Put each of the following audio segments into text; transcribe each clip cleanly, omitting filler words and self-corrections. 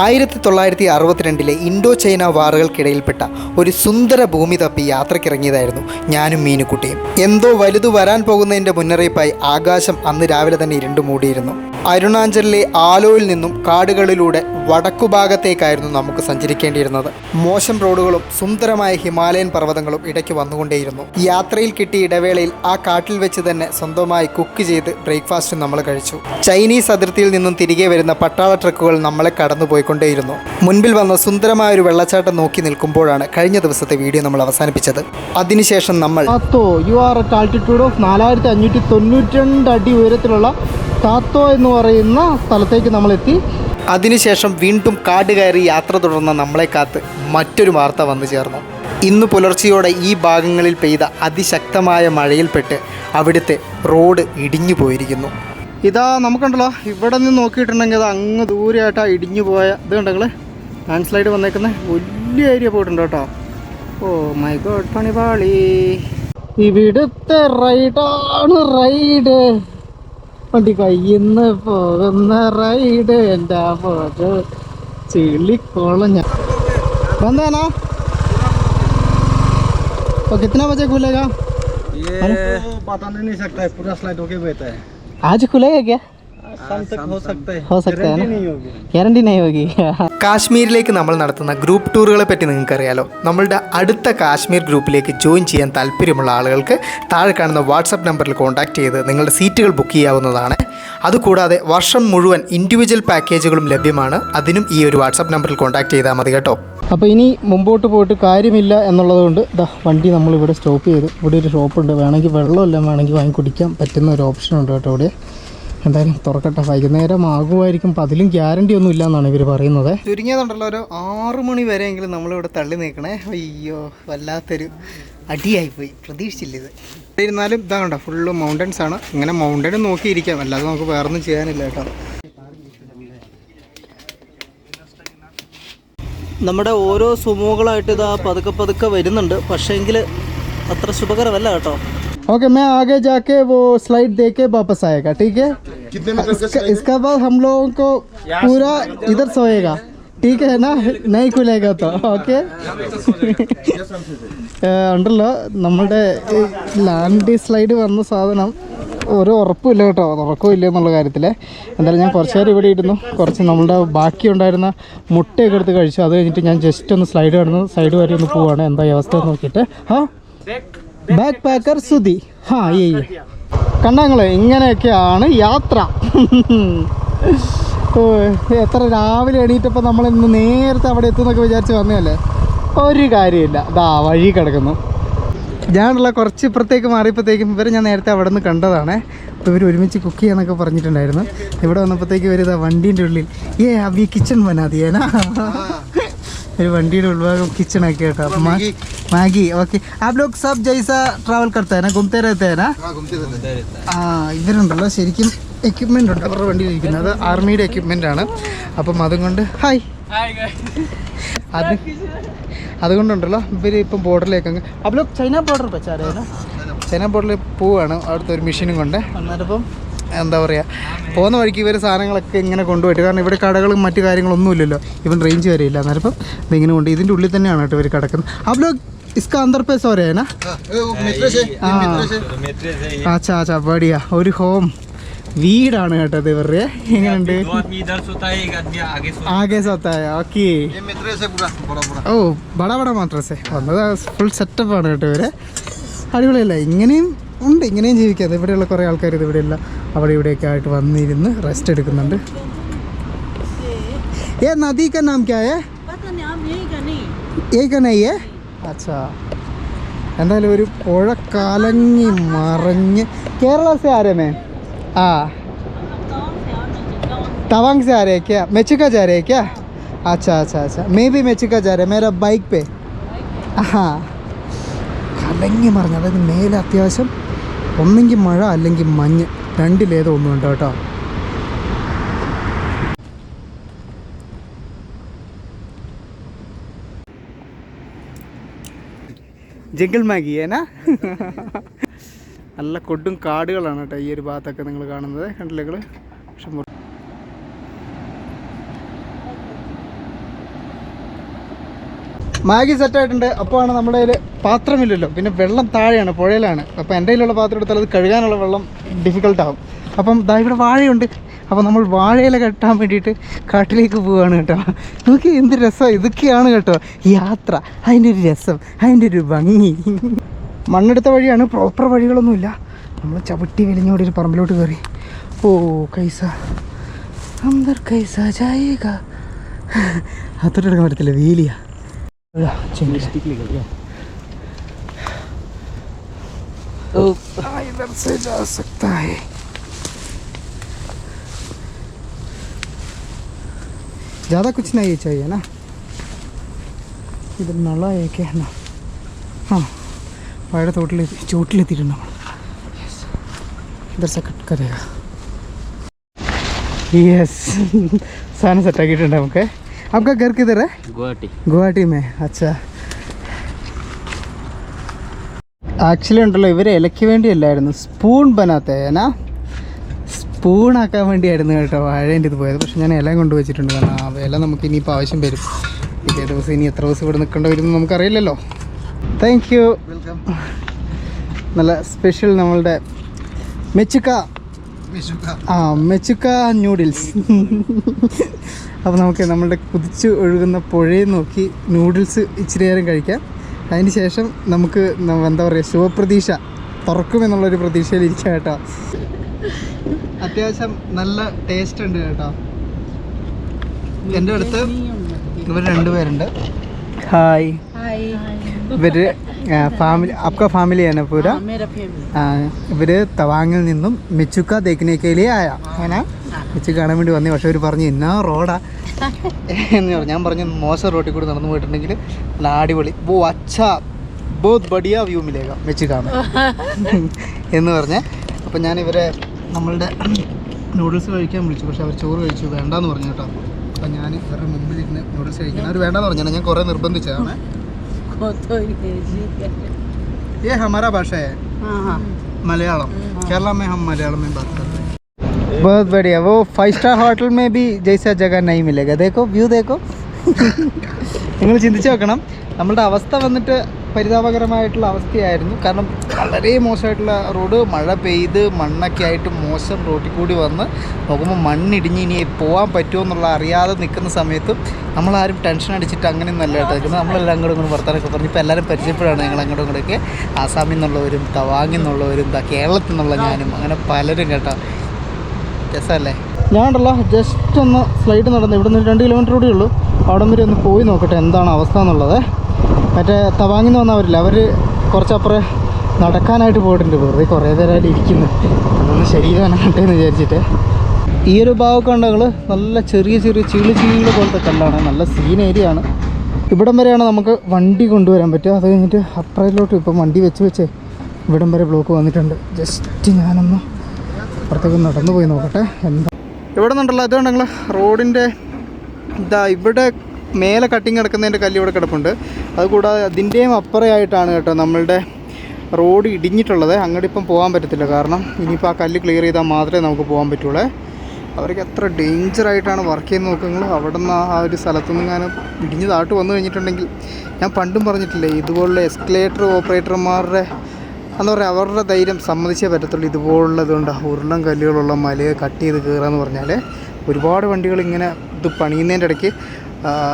1962 Indo China വാറുകൾക്കിടയിൽപ്പെട്ട ഒരു സുന്ദര ഭൂമി തപ്പി യാത്രക്കിറങ്ങിയതായിരുന്നു ഞാനും മീനുക്കുട്ടിയും. എന്തോ വലുതു വരാൻ പോകുന്നതിൻ്റെ മുന്നറിയിപ്പായി ആകാശം അന്ന് രാവിലെ തന്നെ ഇരുണ്ടു മൂടിയിരുന്നു. അരുണാചലിലെ ആലോയിൽ നിന്നും കാടുകളിലൂടെ വടക്കുഭാഗത്തേക്കായിരുന്നു നമുക്ക് സഞ്ചരിക്കേണ്ടിയിരുന്നത്. മോശം റോഡുകളും സുന്ദരമായ ഹിമാലയൻ പർവ്വതങ്ങളും ഇടയ്ക്ക് വന്നുകൊണ്ടേയിരുന്നു. യാത്രയിൽ കിട്ടിയ ഇടവേളയിൽ ആ കാട്ടിൽ വെച്ച് തന്നെ സ്വന്തമായി കുക്ക് ചെയ്ത് ബ്രേക്ക്ഫാസ്റ്റ് നമ്മൾ കഴിച്ചു. ചൈനീസ് അതിർത്തിയിൽ നിന്നും തിരികെ വരുന്ന പട്ടാള ട്രക്കുകൾ നമ്മളെ കടന്നുപോയിക്കൊണ്ടേയിരുന്നു. മുൻപിൽ വന്ന സുന്ദരമായ ഒരു വെള്ളച്ചാട്ടം നോക്കി നിൽക്കുമ്പോഴാണ് കഴിഞ്ഞ ദിവസത്തെ വീഡിയോ നമ്മൾ അവസാനിപ്പിച്ചത്. അതിനുശേഷം നമ്മൾ 4592 അടി ഉയരത്തിലുള്ള താത്തോ എന്ന് പറയുന്ന സ്ഥലത്തേക്ക് നമ്മളെത്തി. അതിനുശേഷം വീണ്ടും കാട് കയറി യാത്ര തുടർന്ന നമ്മളെ കാത്ത് മറ്റൊരു വാർത്ത വന്നു ചേർന്നു. ഇന്ന് പുലർച്ചെയോടെ ഈ ഭാഗങ്ങളിൽ പെയ്ത അതിശക്തമായ മഴയിൽപ്പെട്ട് അവിടുത്തെ റോഡ് ഇടിഞ്ഞു പോയിരിക്കുന്നു. ഇതാ നമുക്കുണ്ടല്ലോ, ഇവിടെ നിന്ന് നോക്കിയിട്ടുണ്ടെങ്കിൽ അത് അങ്ങ് ദൂരെയായിട്ടാണ് ഇടിഞ്ഞു പോയ ഇത് കണ്ടെങ്കിൽ ലാൻഡ് സ്ലൈഡ് വന്നേക്കുന്നത് വലിയ ഏരിയ പോയിട്ടുണ്ട് കേട്ടോ. ഓ മൈ ഗോഡ്, പണിപാളി. ഇവിടുത്തെ റൈഡാണ് റൈഡ്, വണ്ടി കയ്യിന്ന് പോകുന്ന റൈഡ്. എൻ്റെ പോട്ട് ചിള്ളിക്കോളഞ്ഞ ബന്ധാനാ. तो कितना बजे खुलेगा? ये पता नहीं सकता है, पूरा स्लाइड होके बैठा है. आज खुलेगा क्या? शाम तक हो सकता है ना? ഗ്യാരണ്ടി नहीं होगी. കാശ്മീരിലേക്ക് നമ്മൾ നടത്തുന്ന ഗ്രൂപ്പ് ടൂറുകളെ പറ്റി നിങ്ങൾക്കറിയാലോ. നമ്മളുടെ അടുത്ത കാശ്മീർ ഗ്രൂപ്പിലേക്ക് ജോയിൻ ചെയ്യാൻ താല്പര്യമുള്ള ആളുകൾക്ക് താഴെ കാണുന്ന വാട്സപ്പ് നമ്പറിൽ കോൺടാക്റ്റ് ചെയ്ത് നിങ്ങളുടെ സീറ്റുകൾ ബുക്ക് ചെയ്യാവുന്നതാണ്. അതുകൂടാതെ വർഷം മുഴുവൻ ഇൻഡിവിജ്വൽ പാക്കേജുകളും ലഭ്യമാണ്. അതിനും ഈ ഒരു വാട്സപ്പ് നമ്പറിൽ കോൺടാക്റ്റ് ചെയ്താൽ മതി കേട്ടോ. അപ്പോൾ ഇനി മുമ്പോട്ട് പോയിട്ട് കാര്യമില്ല എന്നുള്ളത് കൊണ്ട് വണ്ടി നമ്മളിവിടെ സ്റ്റോപ്പ് ചെയ്തു. ഇവിടെ ഒരു ഷോപ്പുണ്ട്, വേണമെങ്കിൽ വെള്ളമെല്ലാം വേണമെങ്കിൽ വാങ്ങി കുടിക്കാൻ പറ്റുന്ന ഒരു ഓപ്ഷൻ ഉണ്ട് കേട്ടോ ഇവിടെ. എന്തായാലും തുറക്കട്ടെ, വൈകുന്നേരം ആകുമായിരിക്കും. അപ്പം അതിലും ഗ്യാരണ്ടി ഒന്നും ഇല്ല എന്നാണ് ഇവർ പറയുന്നത്. ചുരുങ്ങിയതുണ്ടല്ലോ ഒരു 6 മണി വരെയെങ്കിലും നമ്മളിവിടെ തള്ളി നീക്കണേ. അയ്യോ, വല്ലാത്തൊരു അടിയായിപ്പോയി, പ്രതീക്ഷിച്ചില്ല ഇത്. ഇരുന്നാലും ഇതാകണ്ട, ഫുള്ള് മൗണ്ടൻസ് ആണ്. ഇങ്ങനെ മൗണ്ടൻ നോക്കിയിരിക്കാം, അല്ലാതെ നമുക്ക് വേറൊന്നും ചെയ്യാനില്ല കേട്ടോ. നമ്മുടെ ഓരോ സുമോകളായിട്ട് ഇതാ പതുക്കെ പതുക്കെ വരുന്നുണ്ട്, പക്ഷേ എങ്കിൽ അത്ര ശുഭകരമല്ല കേട്ടോ. ओके, मैं आगे जाके वो स्लाइड दे के वापस आएगा, ठीक है? इसका बाद हम लोगों को पूरा इधर सोएगा, ठीक है ना? नहीं खुलेगा तो ओके. ഉണ്ടല്ലോ നമ്മളുടെ ലാൻഡ് സ്ലൈഡ് വന്ന സാധനം ഒരു ഉറപ്പില്ല കേട്ടോ, ഉറക്കമില്ല എന്നുള്ള കാര്യത്തിൽ. എന്തായാലും ഞാൻ കുറച്ച് നേരം ഇവിടെ ഇരുന്നു, കുറച്ച് നമ്മളുടെ ബാക്കി ഉണ്ടായിരുന്ന മുട്ടയൊക്കെ എടുത്ത് കഴിച്ചു. അത് കഴിഞ്ഞിട്ട് ഞാൻ ജസ്റ്റ് ഒന്ന് സ്ലൈഡ് കിടന്നു, സൈഡ് വരെ ഒന്ന് പോവാണ് എന്താ അവസ്ഥ നോക്കിയിട്ട്. Back packer Sudhi. ഈ കണ്ടങ്ങള് ഇങ്ങനെയൊക്കെയാണ് യാത്ര. എത്ര രാവിലെ എണീറ്റപ്പോൾ നമ്മൾ ഇന്ന് നേരത്തെ അവിടെ എത്തുന്നൊക്കെ വിചാരിച്ച് വന്നതല്ലേ, ഒരു കാര്യമില്ല. വഴി കിടക്കുന്നു. ഞാനുള്ള കുറച്ച് ഇപ്പുറത്തേക്ക് മാറിയപ്പോഴത്തേക്കും ഞാൻ നേരത്തെ അവിടെ നിന്ന് കണ്ടതാണ്. അപ്പോൾ ഇവർ ഒരുമിച്ച് കുക്ക് ചെയ്യാന്നൊക്കെ പറഞ്ഞിട്ടുണ്ടായിരുന്നു. ഇവിടെ വന്നപ്പോഴത്തേക്ക് ഇവർ വണ്ടീൻ്റെ ഉള്ളിൽ അവി കിച്ചൺ വനാതിയേനാ, ഒരു വണ്ടിയുടെ ഉൾഭാഗം കിച്ചൺ ഒക്കെ കേട്ടോ. Maggi okay. आप लोग सब जैसा ट्रैवल करते हैं ना, घूमते रहते हैं ना? ഇവരുണ്ടല്ലോ ശരിക്കും എക്യുപ്മെൻ്റ് ഉണ്ട് അവരുടെ വണ്ടിയിൽ ഇരിക്കുന്നത്. അത് ആർമിയുടെ എക്യുപ്മെൻ്റ് ആണ്. അപ്പം അതുകൊണ്ട് അതുകൊണ്ടുണ്ടല്ലോ ഇവർ ഇപ്പം ബോർഡറിലേക്ക് അങ്ങ് അപ്പോൾ ചൈന ബോർഡർ വെച്ചാൽ ചൈന ബോർഡറിൽ പോവുകയാണ് അവിടുത്തെ ഒരു മെഷീനും കൊണ്ട്. അന്നേരപ്പം എന്താ പറയുക, പോകുന്ന വഴിക്ക് ഇവർ സാധനങ്ങളൊക്കെ ഇങ്ങനെ കൊണ്ടുപോയിട്ട്, കാരണം ഇവിടെ കടകളും മറ്റു കാര്യങ്ങളൊന്നും ഇല്ലല്ലോ, ഇവൻ റേഞ്ച് വരെയില്ല. അന്നേരം ഇതിങ്ങനെ കൊണ്ട് ഇതിൻ്റെ ഉള്ളിൽ തന്നെയാണ് കേട്ടോ ഇവർ കിടക്കുന്നത്. അപ്പോൾ इसका अंदर पे सो रहे हैं ना? अच्छा बढ़िया. ഒരു ഹോം വീടാണ് കേട്ടത് ഇവരുടെ. എങ്ങനെയുണ്ട്? ആകെ സോത്തായ ഓക്കെ. ഓ ബടാ ബടാ മാട്രസ് വന്നത് ഫുൾ സെറ്റപ്പാണ് കേട്ടോ ഇവരെ. അടിപൊളിയല്ല. ഇങ്ങനെയും ഉണ്ട്, ഇങ്ങനെയും ജീവിക്കാതെ. ഇവിടെയുള്ള കുറേ ആൾക്കാർ ഇവിടെയല്ല അവിടെ ഇവിടെയൊക്കെ ആയിട്ട് വന്നിരുന്ന് റെസ്റ്റ് എടുക്കുന്നുണ്ട്. നദി കാ നാം ക്യാ ഹൈ? ഏക നഹീ ഹൈ? അച്ഛാ, എന്തായാലും ഒരു പുഴ കലങ്ങി മറിഞ്ഞ്. കേരള से आ रहे मैं. तवांग से आ रहे हैं क्या? मेचुका जा रहे हैं क्या? अच्छा. मैं भी मेचुका जा रहा है, मेरा बाइक पे. കലങ്ങി മറിഞ്ഞ്, അതായത് മേലെ അത്യാവശ്യം ഒന്നെങ്കിൽ മഴ അല്ലെങ്കിൽ മഞ്ഞ്, രണ്ടിലേതോ ഒന്നും ഉണ്ട് കേട്ടോ. ജംഗിൾ മാഗി ഏനാ. നല്ല കൊടും കാടുകളാണ് കേട്ടോ ഈ ഒരു ഭാഗത്തൊക്കെ നിങ്ങൾ കാണുന്നത്, കണ്ടില്ലേ? പക്ഷെ മാഗി സെറ്റായിട്ടുണ്ട്. അപ്പോഴാണ് നമ്മുടെ കയ്യിൽ പാത്രമില്ലല്ലോ, പിന്നെ വെള്ളം താഴെയാണ്, പുഴയിലാണ്. അപ്പോൾ എൻ്റെ കയ്യിലുള്ള പാത്രം എടുത്താൽ അത് കഴുകാനുള്ള വെള്ളം ഡിഫിക്കൽട്ടാകും. അപ്പം ദാ ഇവിടെ വാഴയുണ്ട്. അപ്പോൾ നമ്മൾ വാഴയില കെട്ടാൻ വേണ്ടിയിട്ട് കാട്ടിലേക്ക് പോവുകയാണ് കേട്ടോ. നോക്കി എന്ത് രസമാണ്. ഇതൊക്കെയാണ് കേട്ടോ യാത്ര, അതിൻ്റെ ഒരു രസം, അതിൻ്റെ ഒരു ഭംഗി. മണ്ണെടുത്ത വഴിയാണ്, പ്രോപ്പർ വഴികളൊന്നുമില്ല. നമ്മൾ ചവിട്ടി വലിഞ്ഞോടി ഒരു പറമ്പിലോട്ട് കയറി. ഓ കൈസ അന്തർ കൈസ ജായേഗ. അത്തോട്ടെടുക്കാൻ പറ്റത്തില്ല, വേലിയാ. इधर से जा सकता है. ज़्यादा कुछ नहीं चाहिए ना. इधर नाला है क्या ना. हाँ वायर चोटिलेത്തിട്ടുണ്ട് നമ്മൾ. इधर से कट करेगा. यस सारा सेट आकिട്ടുണ്ട് നമുക്ക്. आपका घर किधर है? गुवाहाटी में. अच्छा. ആക്ച്വലി ഉണ്ടല്ലോ, ഇവർ ഇലയ്ക്ക് വേണ്ടിയല്ലായിരുന്നു, സ്പൂൺ ബനാത്തേനാ, സ്പൂണാക്കാൻ വേണ്ടിയായിരുന്നു കേട്ടോ വാഴേൻ്റെ ഇത് പോയത്. പക്ഷെ ഞാൻ ഇല കൊണ്ടുവച്ചിട്ടുണ്ട്, കാരണം ആ ഇല നമുക്ക് ഇനിയിപ്പോൾ ആവശ്യം വരും. ഇതേ ദിവസം ഇനി എത്ര ദിവസം ഇവിടെ നിൽക്കേണ്ടി വരുമെന്ന് നമുക്കറിയില്ലല്ലോ. Thank you. നല്ല സ്പെഷ്യൽ നമ്മളുടെ മെച്ചുക്ക ന്യൂഡിൽസ്. അപ്പോൾ നമുക്ക് നമ്മളുടെ കുതിച്ച് ഒഴുകുന്ന പുഴയെ നോക്കി നൂഡിൽസ് ഇച്ചിരി നേരം കഴിക്കാം. അതിന് ശേഷം നമുക്ക് എന്താ പറയുക, ശുഭപ്രതീക്ഷ തുറക്കുമെന്നുള്ളൊരു പ്രതീക്ഷയിലിരിക്കുക കേട്ടോ. അത്യാവശ്യം നല്ല ടേസ്റ്റ് ഉണ്ട് കേട്ടോ. എൻ്റെ അടുത്ത് ഇവർ രണ്ടുപേരുണ്ട്. ഹായ്. ഇവർ ഫാമിലി, आपका ഫാമിലി ആണ് പൂര. ഇവർ തവാങ്ങിൽ നിന്നും മെച്ചുക്ക ദേഖ്നേക്കയിലേ ആയാ ഏനാ, മെച്ചു കാണാൻ വേണ്ടി വന്നേ. പക്ഷെ അവർ പറഞ്ഞു എന്നാ റോഡാ എന്ന് പറഞ്ഞു. ഞാൻ പറഞ്ഞു മോശം റോട്ടിൽ കൂടി നടന്നു പോയിട്ടുണ്ടെങ്കിൽ നല്ല അടിപൊളി ബോ അച്ഛാ ബോത് ബഡിയ വ്യൂ മിലേഗ മെച്ചു കാണാൻ എന്ന് പറഞ്ഞേ. അപ്പം ഞാൻ ഇവരെ നമ്മളുടെ നൂഡിൽസ് കഴിക്കാൻ വിളിച്ചു, പക്ഷെ അവർ ചോറ് കഴിച്ചു വേണ്ടാന്ന് പറഞ്ഞു കേട്ടോ. അപ്പം ഞാൻ ഇവരുടെ മുമ്പിലിരുന്ന് നൂഡിൽസ് കഴിക്കണം. അവർ വേണ്ടാന്ന് പറഞ്ഞാൽ ഞാൻ കുറേ നിർബന്ധിച്ചതാണ്. ये हमारा भाषा है मलयालम. केरला में हम मलयालम में बात करते हैं. बहुत बढ़िया. वो 5 स्टार होटल में भी जैसा जगह नहीं मिलेगा. देखो व्यू देखो. നിങ്ങൾ ചിന്തിച്ച് നോക്കണം, നമ്മളുടെ അവസ്ഥ വന്നിട്ട് പരിതാപകരമായിട്ടുള്ള അവസ്ഥയായിരുന്നു. കാരണം വളരെ മോശമായിട്ടുള്ള റോഡ്, മഴ പെയ്ത് മണ്ണൊക്കെ ആയിട്ട് മോശം റോട്ടിൽ കൂടി വന്ന് നോക്കുമ്പോൾ മണ്ണിടിഞ്ഞ് ഇനി പോകാൻ പറ്റുമോ എന്നുള്ള അറിയാതെ നിൽക്കുന്ന സമയത്തും നമ്മളാരും ടെൻഷൻ അടിച്ചിട്ട് അങ്ങനെയൊന്നും അല്ല കേട്ടോ നിൽക്കുന്നത്. നമ്മളെല്ലാം അങ്ങോട്ടും ഇങ്ങോട്ടും വർത്താനൊക്കെ പറഞ്ഞ് ഇപ്പോൾ എല്ലാവരും പരിചയപ്പെടുകയാണ്. ഞങ്ങൾ അങ്ങോട്ടും ഇങ്ങോട്ടൊക്കെ ആസാമിൽ നിന്നുള്ളവരും തവാങ്ങിൽ നിന്നുള്ളവരും കേരളത്തിൽ നിന്നുള്ള ഞാനും അങ്ങനെ പലരും കേട്ടോ. രസമല്ലേ? ഞാനുണ്ടല്ലോ ജസ്റ്റ് ഒന്ന് സ്ലൈഡ് നടന്ന് ഇവിടെ നിന്ന് 2 കിലോമീറ്റർ കൂടി ഉള്ളൂ. അവിടെ വരെ ഒന്ന് പോയി നോക്കട്ടെ എന്താണ് അവസ്ഥ എന്നുള്ളത്. മറ്റേ തവാങ്ങിൽ നിന്ന് വന്നവരില്ല, അവർ കുറച്ചപ്പുറം നടക്കാനായിട്ട് പോയിട്ടുണ്ട്. വെറുതെ കുറേ നേരം ഇരിക്കുന്നു, അതൊന്ന് ശരീരം അനങ്ങട്ടെ എന്ന് വിചാരിച്ചിട്ട്. ഈ ഒരു ഭാഗമൊക്കെ ഉണ്ടെങ്കിൽ നല്ല ചെറിയ ചെറിയ ചീള് പോലത്തെ കല്ലാണ്. നല്ല സീൻ ഏരിയ ആണ്. ഇവിടം വരെയാണ് നമുക്ക് വണ്ടി കൊണ്ടുവരാൻ പറ്റുക. അത് കഴിഞ്ഞിട്ട് അപ്പുറത്തിലോട്ട് ഇപ്പം വണ്ടി വെച്ച് ഇവിടം വരെ ബ്ലോക്ക് വന്നിട്ടുണ്ട്. ജസ്റ്റ് ഞാനൊന്ന് അപ്പുറത്തേക്ക് നടന്നു പോയി നോക്കട്ടെ എന്താ. ഇവിടെ നിന്നുണ്ടല്ലോ അതുകൊണ്ടെങ്കിൽ റോഡിൻ്റെ ഇവിടെ മേലെ കട്ടിങ് കിടക്കുന്നതിൻ്റെ കല്ല് ഇവിടെ കിടപ്പുണ്ട്. അതുകൂടാതെ അതിൻ്റെയും അപ്പുറമായിട്ടാണ് കേട്ടോ നമ്മളുടെ റോഡ് ഇടിഞ്ഞിട്ടുള്ളത്. അങ്ങോട്ട് ഇപ്പം പോകാൻ പറ്റത്തില്ല, കാരണം ഇനിയിപ്പോൾ ആ കല്ല് ക്ലിയർ ചെയ്താൽ മാത്രമേ നമുക്ക് പോകാൻ പറ്റുള്ളൂ. അവർക്ക് എത്ര ഡേഞ്ചറായിട്ടാണ് വർക്ക് ചെയ്യുന്നത് നോക്കുന്നത്. അവിടെ നിന്ന് ആ ഒരു സ്ഥലത്തുനിന്ന് ഞാൻ ഇടിഞ്ഞ് താട്ട് വന്നു കഴിഞ്ഞിട്ടുണ്ടെങ്കിൽ, ഞാൻ പണ്ടും പറഞ്ഞിട്ടില്ലേ, ഇതുപോലുള്ള എസ്കലേറ്റർ ഓപ്പറേറ്റർമാരുടെ എന്താ പറയുക, അവരുടെ ധൈര്യം സമ്മതിച്ചേ പറ്റത്തുള്ളൂ. ഇതുപോലുള്ളതുകൊണ്ട് ഉരുളം കല്ലുകളുള്ള മലയെ കട്ട് ചെയ്ത് കയറുക എന്ന് പറഞ്ഞാൽ ഒരുപാട് വണ്ടികൾ ഇങ്ങനെ ഇത് പണിയുന്നതിൻ്റെ ഇടയ്ക്ക്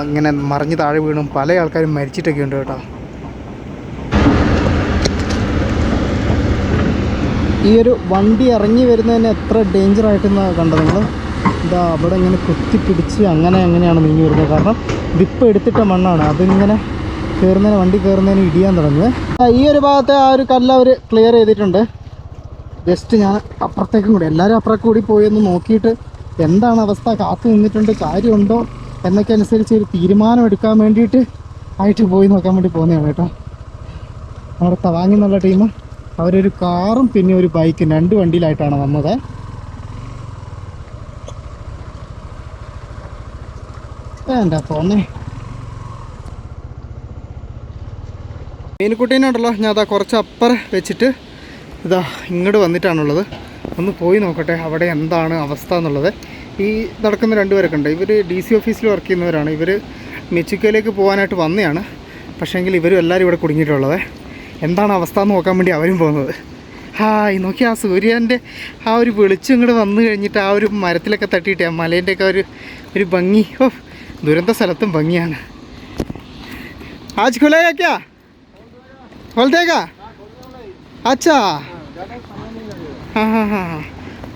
ഇങ്ങനെ മറിഞ്ഞ് താഴെ വീണും പല ആൾക്കാരും മരിച്ചിട്ടൊക്കെ ഉണ്ട് കേട്ടോ. ഈ ഒരു വണ്ടി ഇറങ്ങി വരുന്നതിന് എത്ര ഡേഞ്ചറായിട്ടെന്ന് കണ്ടത് നിങ്ങൾ. ഇതാ അവിടെ ഇങ്ങനെ കുത്തിപ്പിടിച്ച് അങ്ങനെയാണ് നീങ്ങി വരുന്നത്. കാരണം ഇതിപ്പോൾ എടുത്തിട്ട മണ്ണാണ്, അതിങ്ങനെ വണ്ടി കയറുന്നതിന് ഇടിയാൻ തുടങ്ങുന്നത്. ഈ ഒരു ഭാഗത്തെ ആ ഒരു കല്ല് അവർ ക്ലിയർ ചെയ്തിട്ടുണ്ട്. ജസ്റ്റ് ഞാൻ അപ്പുറത്തേക്കും കൂടി എല്ലാവരും അപ്പുറത്തേക്ക് കൂടി പോയി ഒന്ന് നോക്കിയിട്ട് എന്താണ് അവസ്ഥ, കാത്തു നിന്നിട്ടുണ്ട്, കാര്യമുണ്ടോ എന്നൊക്കെ അനുസരിച്ച് ഒരു തീരുമാനം എടുക്കാൻ വേണ്ടിയിട്ട് ആയിട്ട് പോയി നോക്കാൻ വേണ്ടി പോകുന്നതാണ് കേട്ടോ. നമ്മുടെ തവാങ്ങിൽ നിന്നുള്ള ടീം അവരൊരു കാറും പിന്നെ ഒരു ബൈക്കും 2 വണ്ടിയിലായിട്ടാണ് വന്നത്. വേണ്ട പോന്നേ. മീനുക്കുട്ടീനുണ്ടല്ലോ ഞാൻ അതാ കുറച്ച് അപ്പുറം വെച്ചിട്ട് ഇതാ ഇങ്ങോട്ട് വന്നിട്ടാണുള്ളത്. ഒന്ന് പോയി നോക്കട്ടെ അവിടെ എന്താണ് അവസ്ഥ എന്നുള്ളത്. ഈ നടക്കുന്ന 2 പേരൊക്കെ ഉണ്ട്. ഇവർ DC ഓഫീസിൽ വർക്ക് ചെയ്യുന്നവരാണ്. ഇവർ മെച്ചുക്കയിലേക്ക് പോകാനായിട്ട് വന്നതാണ്. പക്ഷേങ്കിൽ ഇവരും എല്ലാവരും ഇവിടെ കുടുങ്ങിയിട്ടുള്ളത്. എന്താണ് അവസ്ഥ എന്ന് നോക്കാൻ വേണ്ടി അവരും പോകുന്നത്. ഹായ് നോക്കി ആ സൂര്യൻ്റെ ആ ഒരു വെളിച്ചം ഇങ്ങോട്ട് വന്നു കഴിഞ്ഞിട്ട് ആ ഒരു മരത്തിലൊക്കെ തട്ടിയിട്ട് ആ മലേൻ്റെയൊക്കെ ഒരു ഭംഗി. ഓ ദുരന്ത സ്ഥലത്തും ഭംഗിയാണ്. ആജ് ഖുലേഗാ ക്യാ खोल देगा अच्छा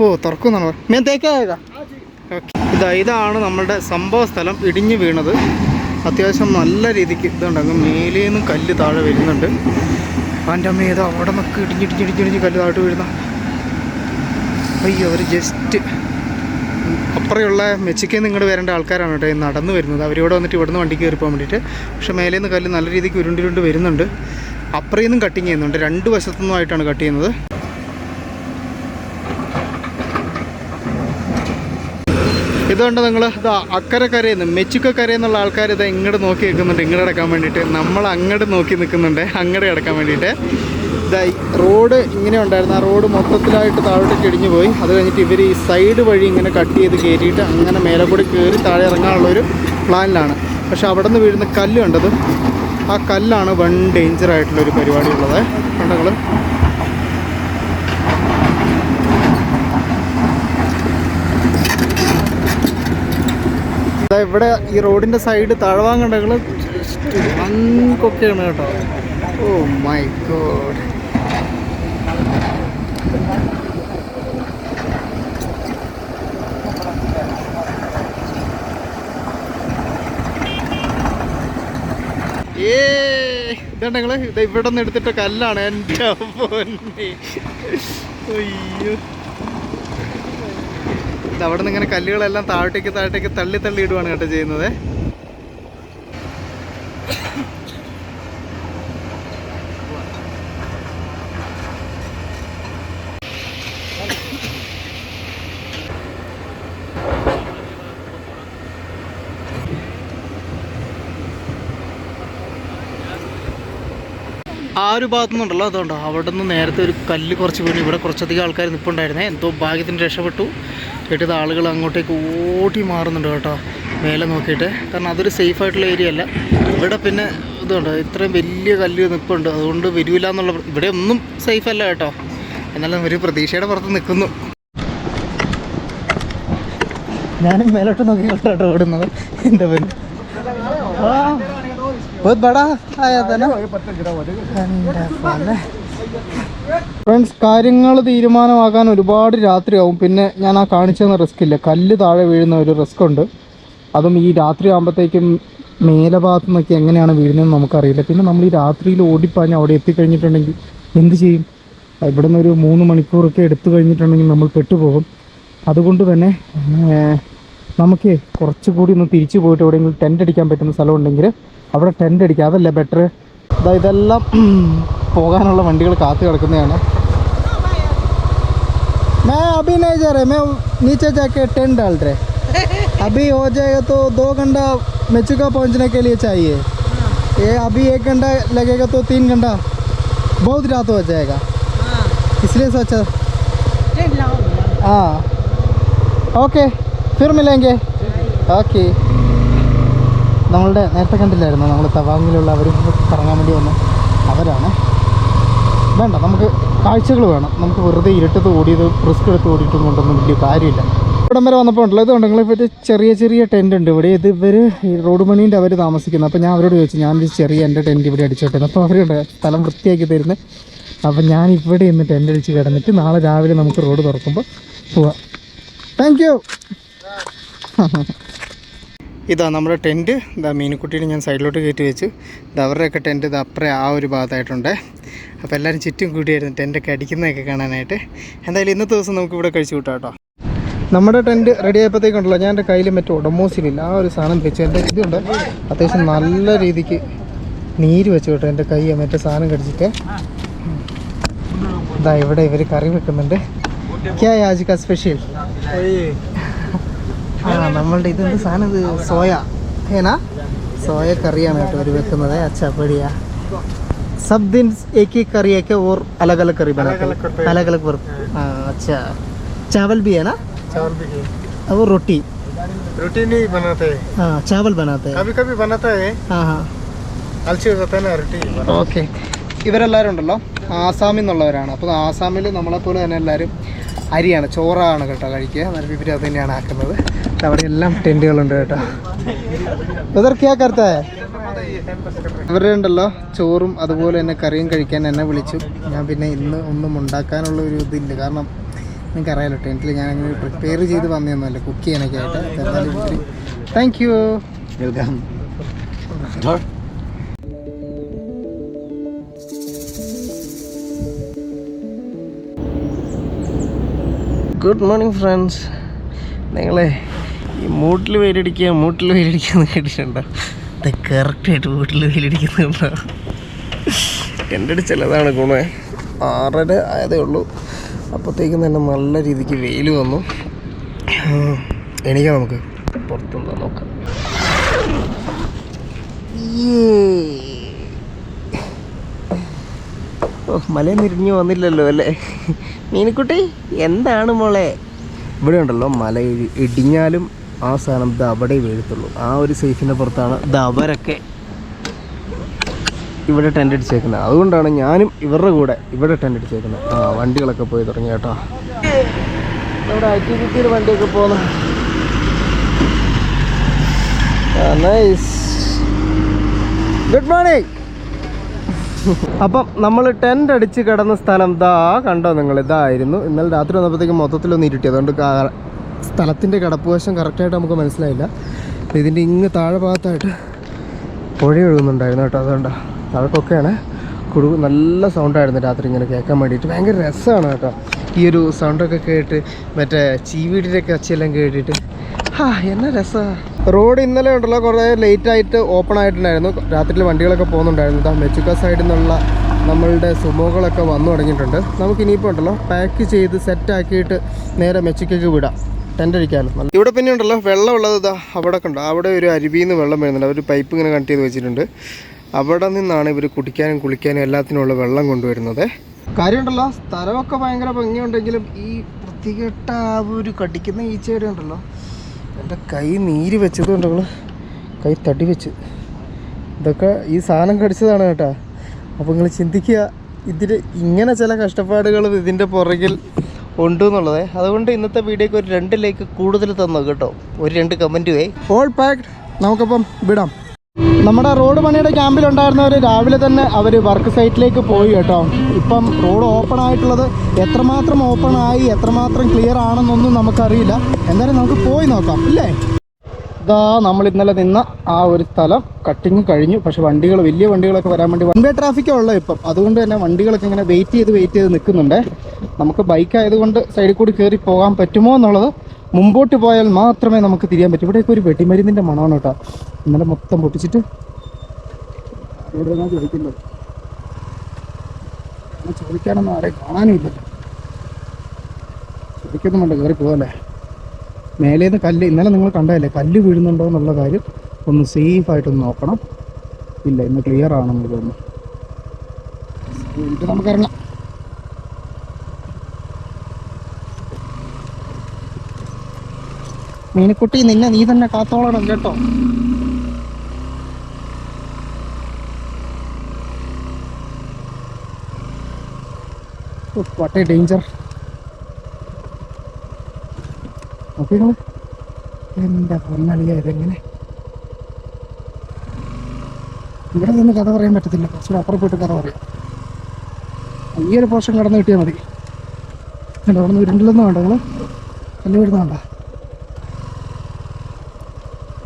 ഓ തുറക്കുന്നാണ് ഞാൻ തേക്കായേക്കാം. ഓക്കെ ഇതാണ് നമ്മളുടെ സംഭവ സ്ഥലം. ഇടിഞ്ഞു വീണത് അത്യാവശ്യം നല്ല രീതിക്ക് ഇതുണ്ട്. അങ്ങ് മേലേന്ന് കല്ല് താഴെ വരുന്നുണ്ട്. എൻ്റെ അമ്മ ഏതോ അവിടെ നിന്നൊക്കെ ഇടിഞ്ഞിടിഞ്ഞിടിഞ്ഞിടിഞ്ഞ് കല്ല് താഴോട്ട് വീഴുന്ന. അയ്യോ അവർ ജസ്റ്റ് അപ്പുറയുള്ള മെച്ചിക്കേന്ന് ഇങ്ങോട്ട് വരേണ്ട ആൾക്കാരാണ് കേട്ടോ നടന്നു വരുന്നത്. അവരിവിടെ വന്നിട്ട് ഇവിടുന്ന് വണ്ടി കയറി പോകാൻ വേണ്ടിയിട്ട്. പക്ഷേ മേലേന്ന് കല്ല് നല്ല രീതിക്ക് ഉരുണ്ടിരുണ്ട് വരുന്നുണ്ട്. അപ്പുറയിൽ നിന്നും കട്ടിങ് ചെയ്യുന്നുണ്ട്. രണ്ട് വശത്തുനിന്നുമായിട്ടാണ് കട്ട് ചെയ്യുന്നത്. ഇതുകൊണ്ട് നിങ്ങൾ ഇതാ അക്കരെ കരയെന്ന് മെച്ചിക്കരയെന്നുള്ള ആൾക്കാർ ഇതാ ഇങ്ങോട്ട് നോക്കി നിൽക്കുന്നുണ്ട്. ഇങ്ങോട്ട് കിടക്കാൻ വേണ്ടിയിട്ട്. നമ്മൾ അങ്ങോട്ട് നോക്കി നിൽക്കുന്നുണ്ട് അങ്ങോട്ട് കിടക്കാൻ വേണ്ടിയിട്ട്. ഇതാ റോഡ് ഇങ്ങനെ ഉണ്ടായിരുന്നു. ആ റോഡ് മൊത്തത്തിലായിട്ട് താഴോട്ടേക്ക് ഇടിഞ്ഞു പോയി. അത് കഴിഞ്ഞിട്ട് ഇവർ ഈ സൈഡ് വഴി ഇങ്ങനെ കട്ട് ചെയ്ത് കയറ്റിയിട്ട് അങ്ങനെ മേലെ കൂടി കയറി താഴെ ഇറങ്ങാനുള്ളൊരു പ്ലാനിലാണ്. പക്ഷെ അവിടെ നിന്ന് വീഴുന്ന കല്ല് കണ്ടത് ആ കല്ലാണ് വൺ ഡേഞ്ചറായിട്ടുള്ളൊരു പരിപാടിയുള്ളത്. കണ്ടങ്ങൾ ഇവിടെ ഈ റോഡിൻ്റെ സൈഡ് താഴ്വാൻ കണ്ടങ്ങൾ അങ്കൊക്കെയാണ് കേട്ടോ. Oh my God. ഇതുണ്ടെങ്കിൽ ഇത് ഇവിടെ നിന്ന് എടുത്തിട്ട കല്ലാണ്. എൻ്റെ പൊന്നെ അയ്യോ. അവിടെ നിന്ന് ഇങ്ങനെ കല്ലുകളെല്ലാം താഴത്തേക്ക് തള്ളി ഇടുവാണ് കേട്ടോ ചെയ്യുന്നത്. ആ ഒരു ഭാഗത്തു നിന്നുണ്ടല്ലോ അതുകൊണ്ടോ അവിടെ നിന്ന് നേരത്തെ ഒരു കല്ല് കുറച്ച് വീണ് ഇവിടെ കുറച്ചധികം ആൾക്കാർ നിൽപ്പുണ്ടായിരുന്നേ. എന്തോ ഭാഗ്യത്തിന് രക്ഷപ്പെട്ടു. കേട്ടത് ആളുകൾ അങ്ങോട്ടേക്ക് ഓടി മാറുന്നുണ്ട് കേട്ടോ മേലെ നോക്കിയിട്ട്. കാരണം അതൊരു സേഫ് ആയിട്ടുള്ള ഏരിയ അല്ല. ഇവിടെ പിന്നെ ഇതുണ്ട് ഇത്രയും വലിയ കല്ല് നിൽപ്പുണ്ട്. അതുകൊണ്ട് വരില്ല എന്നുള്ള ഇവിടെ ഒന്നും സേഫ് അല്ല കേട്ടോ. എന്നാലും ഒരു പ്രതീക്ഷയുടെ പുറത്ത് നിൽക്കുന്നു. ഞാനും മേലോട്ട് നോക്കി കേട്ടോ ഓടുന്നത്. എൻ്റെ പേര് ഫ്രണ്ട്സ് കാര്യങ്ങൾ തീരുമാനമാകാൻ ഒരുപാട് രാത്രിയാവും. പിന്നെ ഞാൻ ആ കാണിച്ചെന്ന റിസ്ക് ഇല്ല. കല്ല് താഴെ വീഴുന്ന ഒരു റിസ്ക് ഉണ്ട്. അതും ഈ രാത്രി ആകുമ്പോഴത്തേക്കും മേലെ ഭാഗത്തു നിന്നൊക്കെ എങ്ങനെയാണ് വീഴുന്നതെന്ന് നമുക്കറിയില്ല. പിന്നെ നമ്മൾ ഈ രാത്രിയിൽ ഓടിപ്പാഞ്ഞ് അവിടെ എത്തിക്കഴിഞ്ഞിട്ടുണ്ടെങ്കിൽ എന്ത് ചെയ്യും? ഇവിടെ നിന്ന് ഒരു 3 മണിക്കൂറൊക്കെ എടുത്തു കഴിഞ്ഞിട്ടുണ്ടെങ്കിൽ നമ്മൾ പെട്ടുപോകും. അതുകൊണ്ട് തന്നെ നമുക്ക് കുറച്ചുകൂടി ഒന്ന് തിരിച്ചു പോയിട്ട് എവിടെയെങ്കിലും ടെൻ്റ് അടിക്കാൻ പറ്റുന്ന സ്ഥലം ഉണ്ടെങ്കിൽ അവിടെ ടെൻ്റ് അടിക്കുക. അതല്ലേ ബെറ്റർ. ഇതെല്ലാം പോകാനുള്ള വണ്ടികൾ കാത്തു കിടക്കുന്നതാണ്. मैं अभी नहीं जा रहे, मैं नीचे जाके टेंट डाल रहे. अभी हो जाएगा तो 2 घंटा मेचुका पहुंचने के लिए चाहिए. ये अभी 1 घंटा लगेगा तो 3 घंटा बहुत रात हो जाएगा. इसलिए सोचा हाँ ഓക്കെ ഫിർ മിലേങ്കെ. ഓക്കെ നമ്മളുടെ നേരത്തെ കണ്ടില്ലായിരുന്നു നമ്മൾ തവാങ്ങിലുള്ള അവർ കറങ്ങാൻ വേണ്ടി വന്ന അവരാണ്. വേണ്ട നമുക്ക് കാഴ്ചകൾ വേണം. നമുക്ക് വെറുതെ ഇരുട്ടത്ത് ഓടിയത് റിസ്ക് എടുത്ത് ഓടിയിട്ടും കൊണ്ടൊന്നും വലിയ കാര്യമില്ല. ഇവിടം വരെ വന്നപ്പോൾ ഉണ്ടല്ലോ ഇതുണ്ടെങ്കിൽ ഇപ്പോൾ ചെറിയ ടെൻ്റ് ഉണ്ട് ഇവിടെ. ഇത് ഇവർ ഈ റോഡ് പണീൻ്റെ അവർ താമസിക്കുന്നത്. അപ്പോൾ ഞാൻ അവരോട് ചോദിച്ചു ഞാനൊരു ചെറിയ എൻ്റെ ടെൻ്റ് ഇവിടെ അടിച്ചോട്ടെ. അപ്പോൾ അവരുണ്ട് സ്ഥലം വൃത്തിയാക്കി തരുന്നത്. അപ്പോൾ ഞാൻ ഇവിടെ നിന്ന് ടെൻ്റ് അടിച്ച് കിടന്നിട്ട് നാളെ രാവിലെ നമുക്ക് റോഡ് തുറക്കുമ്പോൾ പോവാം. Thank you. ഇതാ നമ്മുടെ ടെൻറ്റ്. ഇതാ മീനുക്കുട്ടീനെ ഞാൻ സൈഡിലോട്ട് കയറ്റി വെച്ചു. ഇത് അവരുടെയൊക്കെ ടെൻറ്റ് ഇത് അപ്പുറം ആ ഒരു ഭാഗത്തായിട്ടുണ്ട്. അപ്പോൾ എല്ലാവരും ചുറ്റും കൂടിയായിരുന്നു ടെൻറ്റൊക്കെ അടിക്കുന്നതൊക്കെ കാണാനായിട്ട്. എന്തായാലും ഇന്നത്തെ ദിവസം നമുക്ക് ഇവിടെ കഴിച്ചു കൂട്ടാം കേട്ടോ. നമ്മുടെ ടെൻറ്റ് റെഡി ആയപ്പോഴത്തേക്കുണ്ടല്ലോ ഞാൻ എൻ്റെ കയ്യിൽ മറ്റേ ഒഡമോസിനില്ല ആ ഒരു സാധനം വെച്ചു. എൻ്റെ ഇതുണ്ട് അത്യാവശ്യം നല്ല രീതിക്ക് നീര് വെച്ചു കേട്ടോ എൻ്റെ കൈ മറ്റേ സാധനം കടിച്ചിട്ട്. ഇതാ ഇവിടെ ഇവർ കറി വെക്കുന്നുണ്ട്. ക്യാ ആജ് കാ സ്പെഷ്യൽ? ആ നമ്മളുടെ ഇതെന്ത് സാധനം ഇത് സോയ ഏനാ സോയ കറിയാണ് കേട്ടോ ഇവർ വെക്കുന്നത്. അച്ഛാ ബടിയാ सब दिन एक ही करी है क्या और अलग अलग करी बनाते हैं? अलग अलग वर्क. अच्छा चावल भी है ना? चावल भी है और रोटी नहीं बनाते हैं. हाँ चावल बनाते हैं. कभी कभी बनाता है. हाँ हाँ ഓക്കെ, ഇവരെല്ലാവരും ഉണ്ടല്ലോ ആസാമിൽ നിന്നുള്ളവരാണ്. അപ്പോൾ ആസാമിൽ നമ്മളെപ്പോലെ തന്നെ എല്ലാവരും അരിയാണ്, ചോറാണ് കേട്ടോ കഴിക്കുക. നല്ല ഇവർ അത് തന്നെയാണ് ആക്കുന്നത്. അവിടെ എല്ലാം ടെൻറ്റുകളുണ്ട് കേട്ടോ. ഇതൊക്കെയാ കറുത്ത ഇവരുടെ ഉണ്ടല്ലോ ചോറും അതുപോലെ തന്നെ കറിയും കഴിക്കാൻ എന്നെ വിളിച്ചു. ഞാൻ പിന്നെ ഇന്ന് ഒന്നും ഉണ്ടാക്കാനുള്ള ഒരു ഇതില്ല, കാരണം നിങ്ങൾക്കറിയാലോ ടെൻറ്റിൽ ഞാൻ അങ്ങനെ പ്രിപ്പയർ ചെയ്ത് വന്നതൊന്നുമല്ല കുക്ക് ചെയ്യാനൊക്കെ ആയിട്ട്. എന്തായാലും thank you, welcome. Good morning friends. നിങ്ങളെ ഈ മൂട്ടിൽ വെയിലടിക്കുക കേട്ടിട്ടുണ്ടോ? അത് കറക്റ്റായിട്ട് വീട്ടിൽ വെയിലടിക്കുന്നുണ്ടോ? എൻ്റെ അടുത്ത് ചിലതാണ് ഗുണേ. 6:30 ആയതേ ഉള്ളൂ, അപ്പോഴത്തേക്കും തന്നെ നല്ല രീതിക്ക് വെയിൽ വന്നു. എണീക്കാം, നമുക്ക് പുറത്തുനിന്ന് നോക്കാം. ഓ, മലയിൽ ഇരിഞ്ഞു വന്നില്ലല്ലോ അല്ലേ മീനുക്കുട്ടി? എന്താണ് മോളെ? ഇവിടെ ഉണ്ടല്ലോ മല ഇടിഞ്ഞാലും ആ സാധനം ഇത് അവിടെ വീഴത്തുള്ളൂ. ആ ഒരു സേഫിൻ്റെ പുറത്താണ് ഇത് അവരൊക്കെ ഇവിടെ ടെൻ്റ് അടിച്ചേക്കുന്നത്. അതുകൊണ്ടാണ് ഞാനും ഇവരുടെ കൂടെ ഇവിടെ ടെൻ്റ് അടിച്ചേക്കുന്നത്. ആ, വണ്ടികളൊക്കെ പോയി തുടങ്ങി കേട്ടോ. നമ്മുടെ ആക്ടിവിറ്റിയിൽ വണ്ടിയൊക്കെ പോകുന്നു. നൈസ്. Good morning. അപ്പം നമ്മൾ ടെൻ്റ് അടിച്ച് കിടന്ന സ്ഥലം കണ്ടോ നിങ്ങൾ? ഇതായിരുന്നു. ഇന്നലെ രാത്രി വന്നപ്പോഴത്തേക്കും മൊത്തത്തിലൊന്നും ഇരുട്ടി. അതുകൊണ്ട് സ്ഥലത്തിൻ്റെ കിടപ്പുവശം കറക്റ്റായിട്ട് നമുക്ക് മനസ്സിലായില്ല. ഇതിൻ്റെ ഇങ്ങ് താഴെ ഭാഗത്തായിട്ട് പുഴ ഒഴുകുന്നുണ്ടായിരുന്നു കേട്ടോ. അതുകൊണ്ടോ താഴെക്കൊക്കെയാണ് നല്ല സൗണ്ടായിരുന്നു രാത്രി ഇങ്ങനെ കേൾക്കാൻ വേണ്ടിയിട്ട്. ഭയങ്കര രസമാണ് കേട്ടോ ഈ ഒരു സൗണ്ടൊക്കെ കേട്ട്. മറ്റേ ചീവീടിൻ്റെയൊക്കെ ഒച്ചയെല്ലാം കേട്ടിട്ട് എന്നാ രസമാണ്. റോഡ് ഇന്നലെ ഉണ്ടല്ലോ കുറേ ലേറ്റായിട്ട് ഓപ്പൺ ആയിട്ടുണ്ടായിരുന്നു. രാത്രിയിൽ വണ്ടികളൊക്കെ പോകുന്നുണ്ടായിരുന്നു. മെച്ചുക്ക സൈഡിൽ നിന്നുള്ള നമ്മളുടെ സുമോകളൊക്കെ വന്നു തുടങ്ങിയിട്ടുണ്ട്. നമുക്കിനിയിപ്പോൾ ഉണ്ടല്ലോ പാക്ക് ചെയ്ത് സെറ്റാക്കിയിട്ട് നേരെ മെച്ചുക്കയ്ക്ക് വിടാം, ടെൻ്റ് അടിക്കാമല്ലോ. ഇവിടെ പിന്നെ ഉണ്ടല്ലോ വെള്ളമുള്ളത് അവിടെ കണ്ടോ, അവിടെ ഒരു അരുവിയിൽ നിന്ന് വെള്ളം വരുന്നുണ്ട്. അവർ പൈപ്പ് ഇങ്ങനെ കണക്ട് ചെയ്ത് വെച്ചിട്ടുണ്ട്. അവിടെ നിന്നാണ് ഇവർ കുടിക്കാനും കുളിക്കാനും എല്ലാത്തിനുള്ള വെള്ളം കൊണ്ടുവരുന്നത്. കാര്യമുണ്ടല്ലോ സ്ഥലമൊക്കെ ഭയങ്കര ഭംഗിയുണ്ടെങ്കിലും ഈ വൃത്തികെട്ട ആ ഒരു കടിക്കുന്ന ഈച്ചയുടെ ഉണ്ടല്ലോ എൻ്റെ കൈ നീര് വെച്ചത് കൊണ്ടങ്ങൾ കൈ തടി വെച്ച്. ഇതൊക്കെ ഈ സാധനം കടിച്ചതാണ് കേട്ടോ. അപ്പോൾ നിങ്ങൾ ചിന്തിക്കുക ഇതിന് ഇങ്ങനെ ചില കഷ്ടപ്പാടുകൾ ഇതിൻ്റെ പുറകിൽ ഉണ്ട് എന്നുള്ളത്. അതുകൊണ്ട് ഇന്നത്തെ വീഡിയോക്ക് ഒരു 2 ലൈക്ക് കൂടുതൽ തന്നു കേട്ടോ. ഒരു 2 കമൻറ്റ് പോയി. All packed. നമുക്കപ്പം വിടാം. നമ്മുടെ റോഡ് പണിയുടെ ക്യാമ്പിലുണ്ടായിരുന്നവർ രാവിലെ തന്നെ അവർ വർക്ക് സൈറ്റിലേക്ക് പോയി കേട്ടോ. ഇപ്പം റോഡ് ഓപ്പൺ ആയിട്ടുള്ളത് എത്രമാത്രം ഓപ്പൺ ആയി എത്രമാത്രം ക്ലിയർ ആണെന്നൊന്നും നമുക്കറിയില്ല. എന്തായാലും നമുക്ക് പോയി നോക്കാം ഇല്ലേ. ഇതാ നമ്മൾ ഇന്നലെ നിന്ന ആ ഒരു സ്ഥലം കട്ടിങ് കഴിഞ്ഞു. പക്ഷെ വണ്ടികൾ വലിയ വണ്ടികളൊക്കെ വരാൻ വേണ്ടി വൺ വേ ട്രാഫിക്കേ ഉള്ളത് ഇപ്പം. അതുകൊണ്ട് തന്നെ വണ്ടികളൊക്കെ ഇങ്ങനെ വെയിറ്റ് ചെയ്ത് നിൽക്കുന്നുണ്ട്. നമുക്ക് ബൈക്ക് ആയതുകൊണ്ട് സൈഡിൽ കൂടി കയറി പോകാൻ പറ്റുമോ എന്നുള്ളത് മുമ്പോട്ട് പോയാൽ മാത്രമേ നമുക്ക് തിരിയാൻ പറ്റൂ. ഇവിടെയൊക്കെ ഒരു വെടിമരുന്നിൻ്റെ മണമാണ് കേട്ടോ. ഇന്നലെ മൊത്തം പൊട്ടിച്ചിട്ട് ഇവിടെ ചോദിക്കുന്നത് ചോദിക്കാനൊന്നും ആരെയും കാണാനും ഇല്ലല്ലോ. ചോദിക്കൊന്നും വേണ്ട, കയറി പോകല്ലേ. മേലേന്ന് കല്ല് ഇന്നലെ നിങ്ങൾ കണ്ടതല്ലേ, കല്ല് വീഴുന്നുണ്ടോ എന്നുള്ള കാര്യം ഒന്ന് സേഫായിട്ടൊന്ന് നോക്കണം. ഇല്ല, ഇന്ന് ക്ലിയർ ആണെന്ന് തോന്നുന്നു. ഇത് നമുക്കിറങ്ങാം. മീനുക്കുട്ടി നിന്നെ നീ തന്നെ കാത്തോളണം കേട്ടോ. What A danger. നോക്കിങ്ങള് എന്താ പൊന്നളിയ ഇതെങ്ങനെ. ഇവിടെ നിന്ന് കഥ പറയാൻ പറ്റത്തില്ല, കുറച്ചുകൂടെ അപ്പുറം പോയിട്ട് കഥ പറയാം. ഈ ഒരു പോർഷൻ കടന്നു കിട്ടിയാൽ മതി. അവിടെ നിന്ന് ഉരുണ്ടിലൊന്നും വേണ്ട, നിങ്ങൾ കല്ല് വീടുന്ന വേണ്ട.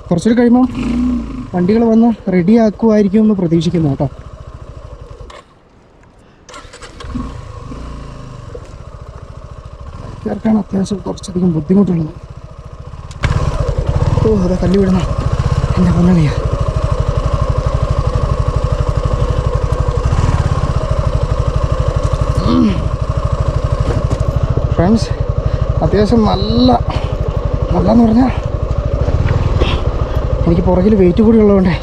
കുറച്ചുകൂടി കഴിയുമ്പോൾ വണ്ടികൾ വന്ന് റെഡി ആക്കുമായിരിക്കും എന്ന് പ്രതീക്ഷിക്കുന്നു കേട്ടോ. ബൈക്കുകാർക്കാണ് അത്യാവശ്യം കുറച്ചധികം ബുദ്ധിമുട്ടുള്ളത്. ഓ, അതെ കല്ല് വിടണം എൻ്റെ പൊന്നണിയാ. ഫ്രണ്ട്സ്, അത്യാവശ്യം നല്ലെന്ന് പറഞ്ഞാൽ എനിക്ക് പുറകിൽ വെയിറ്റ് കൂടി ഉള്ളതുകൊണ്ടേ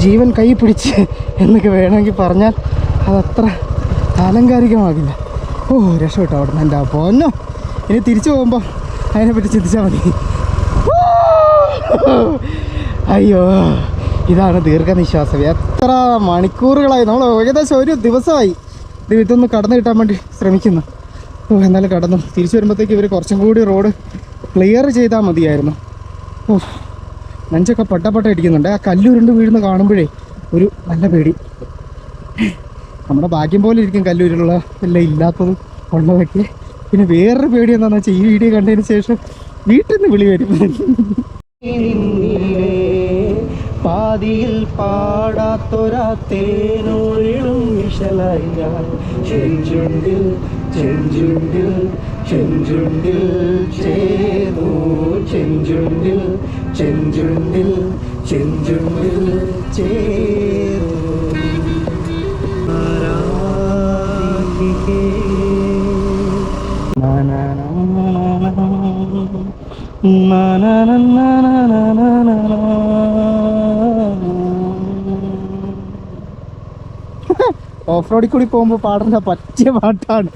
ജീവൻ കൈ പിടിച്ച് എന്നൊക്കെ വേണമെങ്കിൽ പറഞ്ഞാൽ അതത്ര ആലങ്കാരികമാകില്ല. ഓ, രക്ഷപ്പെട്ടോ അവിടെ നിന്ന് എൻ്റെ പൊന്നോ. ഇനി തിരിച്ചു പോകുമ്പോൾ അതിനെപ്പറ്റി ചിന്തിച്ചാൽ മതി. അയ്യോ, ഇതാണ് ദീർഘനിശ്വാസം. എത്ര മണിക്കൂറുകളായി, നമ്മൾ ഏകദേശം ഒരു ദിവസമായി ഇതൊന്ന് കടന്നു കിട്ടാൻ വേണ്ടി ശ്രമിക്കുന്നു. എന്നാലും കടന്നു. തിരിച്ചു വരുമ്പോഴത്തേക്ക് ഇവർ കുറച്ചും കൂടി റോഡ് ക്ലിയർ ചെയ്താൽ മതിയായിരുന്നു. നെഞ്ചൊക്കെ പട്ട ഇടിക്കുന്നുണ്ട്. ആ കല്ലുരുണ്ട് വീഴുന്ന കാണുമ്പോഴേ ഒരു നല്ല പേടി. നമ്മുടെ ഭാഗ്യം പോലെ ഇരിക്കും കല്ലൂരിലുള്ള എല്ലാം ഇല്ലാത്തതും ഉള്ളതൊക്കെ. പിന്നെ വേറൊരു പേടി എന്താണെന്ന് വെച്ചാൽ ഈ വീഡിയോ കണ്ടതിന് ശേഷം വീട്ടിൽ നിന്ന് വിളി വരും. പാതിയിൽ പാടാത്തൊരാ തേനൊഴിളും വിശലായി ഞാൻ ചെഞ്ചുണ്ടിൽ ചെഞ്ചുണ്ടിൽ ചെഞ്ചുണ്ടിൽ ചേർന്നു ചെഞ്ചുണ്ടിൽ ചെഞ്ചുണ്ടിൽ ചെഞ്ചുണ്ടിൽ ചേർന്നു. ഓഫ് റോഡിൽ കൂടി പോകുമ്പോൾ പാടേണ്ട പറ്റിയ പാട്ടാണ്.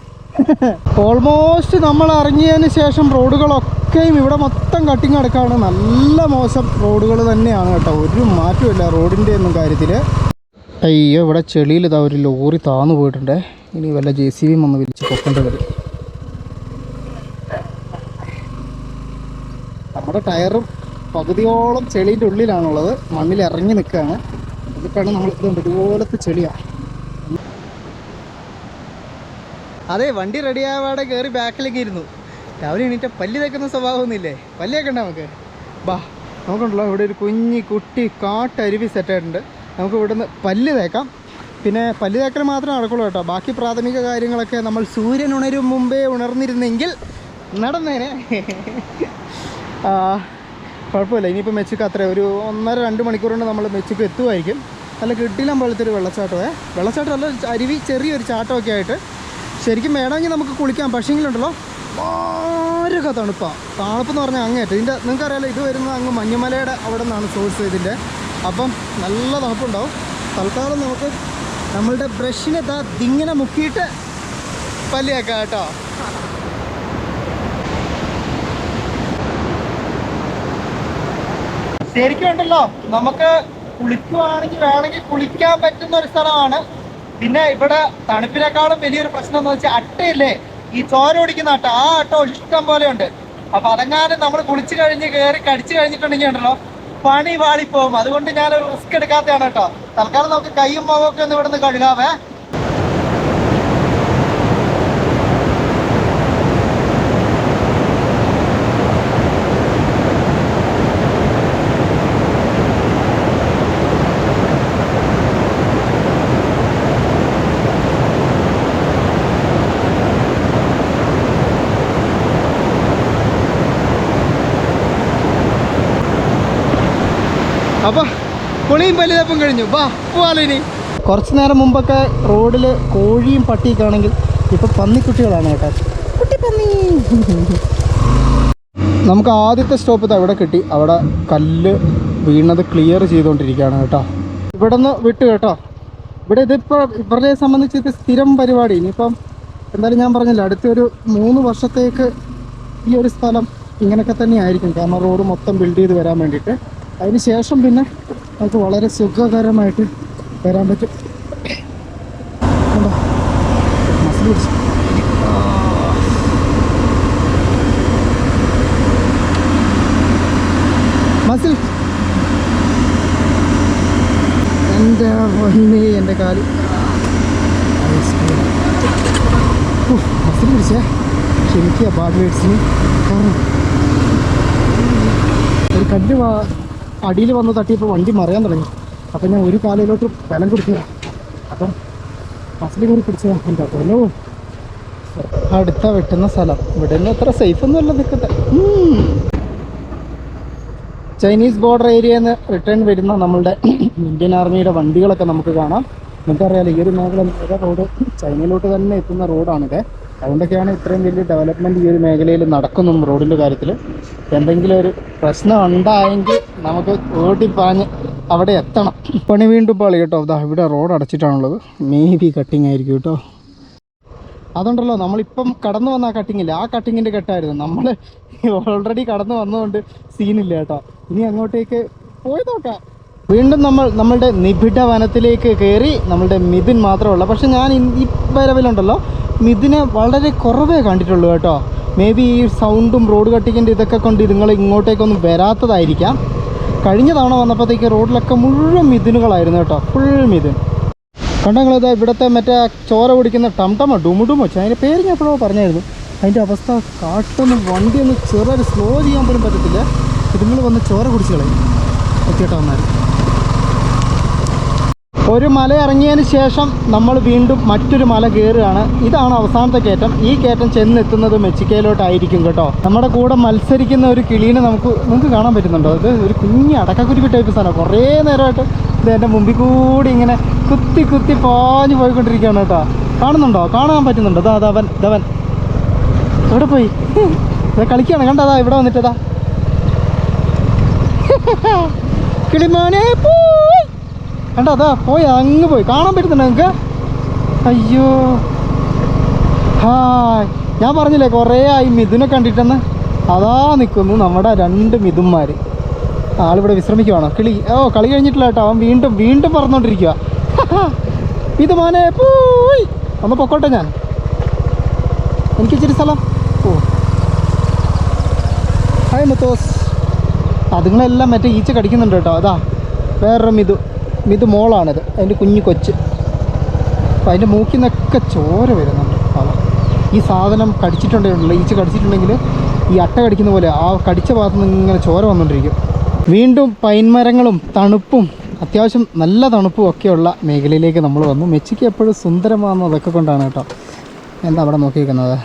ഓൾമോസ്റ്റ് നമ്മൾ ഇറങ്ങിയതിന് ശേഷം റോഡുകളൊക്കെയും ഇവിടെ മൊത്തം കട്ടിങ് കിടക്കാണ്. നല്ല മോശം റോഡുകൾ തന്നെയാണ് കേട്ടോ, ഒരു മാറ്റമില്ല റോഡിൻ്റെ ഒന്നും കാര്യത്തിൽ. അയ്യോ, ഇവിടെ ചെളിയിൽ ഇതാ ഒരു ലോറി താന്നു പോയിട്ടുണ്ട്. ഇനി വല്ല JCB വന്ന് വിളിച്ച് പൊക്കേണ്ട വരും. നമ്മുടെ ടയറും പകുതിയോളം ചെളീൻ്റെ ഉള്ളിലാണുള്ളത്, മണ്ണിൽ ഇറങ്ങി നിൽക്കുകയാണ്. ഇതൊക്കെയാണ് നമ്മൾ ഇതുണ്ട്, ഇതുപോലത്തെ ചെളിയാണ്. അതെ, വണ്ടി റെഡിയാവാടെ കയറി ബാക്കിലേക്ക് ഇരുന്നു. രാവിലെ എണീറ്റ പല്ല് തേക്കുന്ന സ്വഭാവമൊന്നുമില്ലേ? പല്ല് തേക്കണ്ട നമുക്ക്. ബാ, നമുക്കുണ്ടല്ലോ ഇവിടെ ഒരു കുട്ടി കാട്ടരുവി സെറ്റായിട്ടുണ്ട്. നമുക്ക് ഇവിടുന്ന് പല്ല് തേക്കാം. പിന്നെ പല്ല് തേക്കൽ മാത്രമേ നടക്കുള്ളൂ കേട്ടോ. ബാക്കി പ്രാഥമിക കാര്യങ്ങളൊക്കെ നമ്മൾ സൂര്യൻ ഉണരും മുമ്പേ ഉണർന്നിരുന്നെങ്കിൽ നടന്നേനെ. കുഴപ്പമില്ല. ഇനിയിപ്പോൾ മെച്ചിക്ക് അത്ര ഒരു 1.5-2 മണിക്കൂർ കൊണ്ട് നമ്മൾ മെച്ചിക്ക് എത്തുമായിരിക്കും. നല്ല കിട്ടില്ല പോലത്തെ ഒരു വെള്ളച്ചാട്ടമല്ല, അരുവി ചെറിയൊരു ചാട്ടമൊക്കെ ആയിട്ട്. ശരിക്കും വേണമെങ്കിൽ നമുക്ക് കുളിക്കാം. പക്ഷേങ്കിലുണ്ടല്ലോ വളരെ തണുപ്പാണ്. തണുപ്പെന്ന് പറഞ്ഞാൽ അങ്ങേറ്റം. ഇതിൻ്റെ നിങ്ങൾക്കറിയാലോ, ഇത് വരുന്നത് അങ്ങ് മഞ്ഞുമലയുടെ അവിടെ നിന്നാണ് സോഴ്സ് ഇതിൻ്റെ. അപ്പം നല്ല തണുപ്പുണ്ടാവും. തൽക്കാലം നമുക്ക് നമ്മളുടെ ബ്രഷിനെ ഇങ്ങനെ മുക്കിയിട്ട് പല്ലിയാക്കാം കേട്ടോ. ശരിക്കും ഉണ്ടല്ലോ, നമുക്ക് കുളിക്കുവാണെങ്കിൽ വേണമെങ്കിൽ കുളിക്കാൻ പറ്റുന്ന ഒരു സ്ഥലമാണ്. പിന്നെ ഇവിടെ തണുപ്പിനേക്കാളും വലിയൊരു പ്രശ്നം എന്ന് വെച്ചാൽ അട്ടയില്ലേ, ഈ ചോര ഓടിക്കുന്ന അട്ട, ആ അട്ട ഇഷ്ടം പോലെ ഉണ്ട്. അപ്പൊ അതെങ്ങാനും നമ്മൾ കുളിച്ചു കഴിഞ്ഞ് കയറി കടിച്ചു കഴിഞ്ഞിട്ടുണ്ടെങ്കിൽ ഉണ്ടല്ലോ പണി വാളിപ്പോവും. അതുകൊണ്ട് ഞാനൊരു റിസ്ക് എടുക്കാത്തതാണ് കേട്ടോ. തൽക്കാലം നമുക്ക് കൈയും മുഖമൊക്കെ ഒന്ന് ഇവിടെ നിന്ന് കഴുകാവേ. അപ്പോൾ കുളിയും പല്ലുതപ്പും കഴിഞ്ഞു. വാ പോവാലോ. ഇനി കുറച്ച് നേരം മുമ്പൊക്കെ റോഡിൽ കോഴിയും പട്ടിയൊക്കെ ആണെങ്കിൽ ഇപ്പോൾ പന്നിക്കുട്ടികളാണ് കേട്ടോ. കുട്ടിപ്പന്നി. നമുക്ക് ആദ്യത്തെ സ്റ്റോപ്പ് ഇവിടെ കിട്ടി. അവിടെ കല്ല് വീണത് ക്ലിയർ ചെയ്തുകൊണ്ടിരിക്കുകയാണ് കേട്ടോ. ഇവിടെ നിന്ന് വിട്ടു കേട്ടോ. ഇവിടെ ഇതിപ്പോൾ ഇവരെ സംബന്ധിച്ച് ഇത് സ്ഥിരം പരിപാടി. ഇനിയിപ്പം എന്തായാലും ഞാൻ പറഞ്ഞല്ലോ, അടുത്തൊരു 3 വർഷത്തേക്ക് ഈ ഒരു സ്ഥലം ഇങ്ങനെയൊക്കെ തന്നെ ആയിരിക്കും. കാരണം റോഡ് മൊത്തം ബിൽഡ് ചെയ്ത് വരാൻ വേണ്ടിയിട്ട്. അതിന് ശേഷം പിന്നെ നമുക്ക് വളരെ സുഖകരമായിട്ട് വരാൻ പറ്റും. മസിൽ എൻ്റെ പൊന്നേ, എൻ്റെ കാല് മസിൽ പിടിച്ചേ. ക്ഷമിക്കുക ബാഡ്വേഡ്സിന്. കാരണം ഒരു കല്ല് അടിയിൽ വന്ന് തട്ടിയപ്പോൾ വണ്ടി മറിയാൻ തുടങ്ങി. അപ്പം ഞാൻ ഒരു കാലിലോട്ട് ബലം കൊടുക്കുക. അപ്പം മസിൽ കയറി പിടിച്ചതാ. എന്താ പോലോ അടുത്ത വെട്ടുന്ന സ്ഥലം. ഇവിടെ നിന്ന് അത്ര സേഫ് ഒന്നുമല്ല നിൽക്കുന്നത്. ചൈനീസ് ബോർഡർ ഏരിയയിൽ നിന്ന് റിട്ടേൺ വരുന്ന നമ്മളുടെ ഇന്ത്യൻ ആർമിയുടെ വണ്ടികളൊക്കെ നമുക്ക് കാണാം. നിങ്ങൾക്കറിയാലോ, ഈ ഒരു മേഖല റോഡ് ചൈനയിലോട്ട് തന്നെ എത്തുന്ന റോഡാണിത്. അതുകൊണ്ടൊക്കെയാണ് ഇത്രയും വലിയ ഡെവലപ്മെൻറ്റ് ഈ ഒരു മേഖലയിൽ നടക്കുന്നു. റോഡിൻ്റെ കാര്യത്തിൽ എന്തെങ്കിലും ഒരു പ്രശ്നം ഉണ്ടായെങ്കിൽ നമുക്ക് ഓടിപ്പാഞ്ഞ് അവിടെ എത്തണം. പണി വീണ്ടും പാളി കേട്ടോ. അതാ ഇവിടെ റോഡ് അടച്ചിട്ടാണുള്ളത്. മേബി കട്ടിങ് ആയിരിക്കും കേട്ടോ. അതുണ്ടല്ലോ, നമ്മളിപ്പം കടന്നു വന്ന ആ കട്ടിങ്ങില്ല, ആ കട്ടിങ്ങിൻ്റെ കെട്ടായിരുന്നു. നമ്മൾ ഓൾറെഡി കടന്നു വന്നതുകൊണ്ട് സീനില്ല കേട്ടോ. ഇനി അങ്ങോട്ടേക്ക് പോയി നോക്കാം. വീണ്ടും നമ്മളുടെ നിബിഡ വനത്തിലേക്ക് കയറി. നമ്മളുടെ മിഥുൻ മാത്രമല്ല, പക്ഷെ ഞാൻ ഈ വരവിലുണ്ടല്ലോ മിഥുനെ വളരെ കുറവേ കണ്ടിട്ടുള്ളൂ കേട്ടോ. മേ ബി ഈ സൗണ്ടും റോഡ് കട്ടിങ്ങിൻ്റെ ഇതൊക്കെ കൊണ്ട് ഇതുങ്ങൾ ഇങ്ങോട്ടേക്കൊന്നും വരാത്തതായിരിക്കാം. കഴിഞ്ഞ തവണ വന്നപ്പോഴത്തേക്ക് റോഡിലൊക്കെ മുഴുവൻ മിഥുനുകളായിരുന്നു കേട്ടോ, ഫുൾ മിഥുൻ. കണ്ടങ്ങളിത് ഇവിടുത്തെ മറ്റേ ചോര കുടിക്കുന്ന ടംടമോ ഡുമുഡുമോ അതിൻ്റെ പേര് ഞാൻ എപ്പോഴോ പറഞ്ഞായിരുന്നു. അതിൻ്റെ അവസ്ഥ കാട്ടൊന്നും വണ്ടിയൊന്നും ചെറിയൊരു സ്ലോ ചെയ്യാൻ പോലും പറ്റത്തില്ല. ഇതുങ്ങൾ വന്ന് ചോര കുടിച്ച് കളയും എത്തിയിട്ടാ വന്നാൽ. ഒരു മല ഇറങ്ങിയതിന് ശേഷം നമ്മൾ വീണ്ടും മറ്റൊരു മല കയറുകയാണ്. ഇതാണ് അവസാനത്തെ കയറ്റം. ഈ കയറ്റം ചെന്നെത്തുന്നത് മെച്ചിക്കയിലോട്ടായിരിക്കും കേട്ടോ. നമ്മുടെ കൂടെ മത്സരിക്കുന്ന ഒരു കിളീനെ നിങ്ങൾക്ക് കാണാൻ പറ്റുന്നുണ്ടോ? ഇത് ഒരു കുഞ്ഞ് അടക്കക്കുരുവി ടൈപ്പ് സാധനം. കുറേ നേരമായിട്ട് ഇത് എൻ്റെ മുമ്പിൽ കൂടി ഇങ്ങനെ കുത്തി കുത്തി പാഞ്ഞു പോയിക്കൊണ്ടിരിക്കുകയാണ് കേട്ടോ. കാണുന്നുണ്ടോ? കാണാൻ പറ്റുന്നുണ്ടോ? ധവൻ എവിടെ പോയി? ഇത് കളിക്കുകയാണ്. കണ്ടതാ ഇവിടെ വന്നിട്ടതാ കിളിമോനെ പോയി. കണ്ടോ അതാ പോയി, അങ്ങ് പോയി. കാണാൻ പറ്റുന്നുണ്ടോ നിങ്ങൾക്ക്? അയ്യോ ഹായ്, ഞാൻ പറഞ്ഞില്ലേ കുറേ ആയി മിഥുനെ കണ്ടിട്ടെന്ന്. അതാ നിൽക്കുന്നു നമ്മുടെ 2 മിഥുന്മാർ. ആളിവിടെ വിശ്രമിക്കുവാണോ? കളി കഴിഞ്ഞിട്ടില്ല കേട്ടോ. അവൻ വീണ്ടും പറന്നുകൊണ്ടിരിക്കുക. ഇത് മോനെ പോയി. ഒന്ന് പൊക്കോട്ടെ ഞാൻ, എനിക്ക് ഇച്ചിരി സ്ഥലം. ഓ ഹായ് മുത്തോസ്. അതുങ്ങളെല്ലാം മറ്റേ ഈച്ച കടിക്കുന്നുണ്ട് കേട്ടോ. അതാ വേറൊരു മിഥു മോളാണിത്, അതിൻ്റെ കുഞ്ഞു കൊച്ച്. അപ്പം അതിൻ്റെ മൂക്കിൽ നിന്നൊക്കെ ചോര വരുന്നുണ്ട്. ഈ സാധനം കടിച്ചിട്ടുണ്ടെങ്കിലോ, ഈച്ച കടിച്ചിട്ടുണ്ടെങ്കിൽ ഈ അട്ട കടിക്കുന്ന പോലെ ആ കടിച്ച ഭാഗത്ത് നിന്ന് ഇങ്ങനെ ചോര വന്നുകൊണ്ടിരിക്കും. വീണ്ടും പൈൻമരങ്ങളും തണുപ്പും അത്യാവശ്യം നല്ല തണുപ്പും ഒക്കെയുള്ള മേഖലയിലേക്ക് നമ്മൾ വന്നു. മെച്ചിക്ക് എപ്പോഴും സുന്ദരമാകുന്നത് അതൊക്കെ കൊണ്ടാണ് കേട്ടോ. എന്താ അവിടെ നോക്കിയിരിക്കുന്നത്?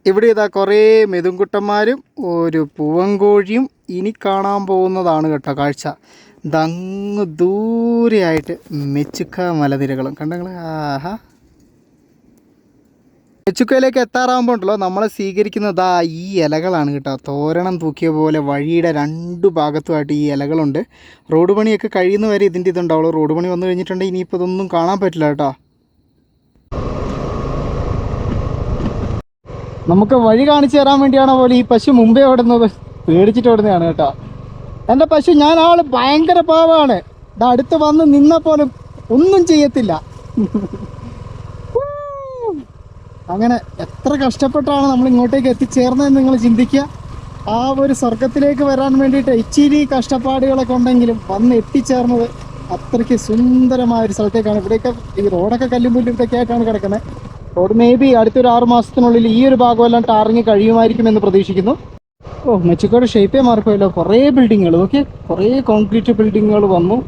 ഇവിടെ ഇതാ കുറേ മെതുംകുട്ടന്മാരും ഒരു പൂവൻകോഴിയും ഇനി കാണാൻ പോകുന്നതാണ് കേട്ടോ കാഴ്ച. ദങ്ങ് ദൂരെയായിട്ട് മെച്ചുക്ക മലനിരകളും കണ്ടങ്ങൾ. ആഹാ, മെച്ചുക്കയിലേക്ക് എത്താറാകുമ്പോൾ ഉണ്ടല്ലോ നമ്മളെ സ്വീകരിക്കുന്നത് ഈ ഇലകളാണ് കേട്ടോ. തോരണം തൂക്കിയ പോലെ വഴിയുടെ 2 ഭാഗത്തുമായിട്ട് ഈ ഇലകളുണ്ട്. റോഡ് പണിയൊക്കെ കഴിയുന്ന വരെ ഇതിൻ്റെ ഇതുണ്ടാവുള്ളൂ. റോഡ് പണി വന്നു കഴിഞ്ഞിട്ടുണ്ടെങ്കിൽ ഇനിയിപ്പോൾ ഇതൊന്നും കാണാൻ പറ്റില്ല കേട്ടോ. നമുക്ക് വഴി കാണിച്ചു തരാൻ വേണ്ടിയാണോ പോലെ ഈ പശു മുമ്പേ ഓടുന്നത്, പേടിച്ചിട്ട് ഓടുന്നതാണ് കേട്ടോ. എൻ്റെ പശു, ഞാൻ ആൾ ഭയങ്കര പാവമാണ്. ഇത് അടുത്ത് വന്ന് നിന്നപ്പോലും ഒന്നും ചെയ്യത്തില്ല. അങ്ങനെ എത്ര കഷ്ടപ്പെട്ടാണ് നമ്മൾ ഇങ്ങോട്ടേക്ക് എത്തിച്ചേർന്നതെന്ന് നിങ്ങൾ ചിന്തിക്കുക. ആ ഒരു സ്വർഗത്തിലേക്ക് വരാൻ വേണ്ടിയിട്ട് ഇച്ചിരി കഷ്ടപ്പാടുകളൊക്കെ ഉണ്ടെങ്കിലും വന്ന് എത്തിച്ചേർന്നത് അത്രയ്ക്ക് സുന്ദരമായ ഒരു സ്ഥലത്തേക്കാണ്. ഇവിടെയൊക്കെ ഈ റോഡൊക്കെ കല്ലും പുല്ലും ഇതൊക്കെ ആയിട്ടാണ് കിടക്കുന്നത്. റോഡ് മേ ബി അടുത്തൊരു 6 മാസത്തിനുള്ളിൽ ഈ ഒരു ഭാഗമെല്ലാം ടാറിങ് കഴിയുമായിരിക്കുമെന്ന് പ്രതീക്ഷിക്കുന്നു. ഓ മെച്ചിക്കോട് ഷേപ്പേ മാറിപ്പോയല്ലോ. കുറേ ബിൽഡിങ്ങുകൾ നോക്കി, കുറേ കോൺക്രീറ്റ് ബിൽഡിങ്ങുകൾ വന്നു.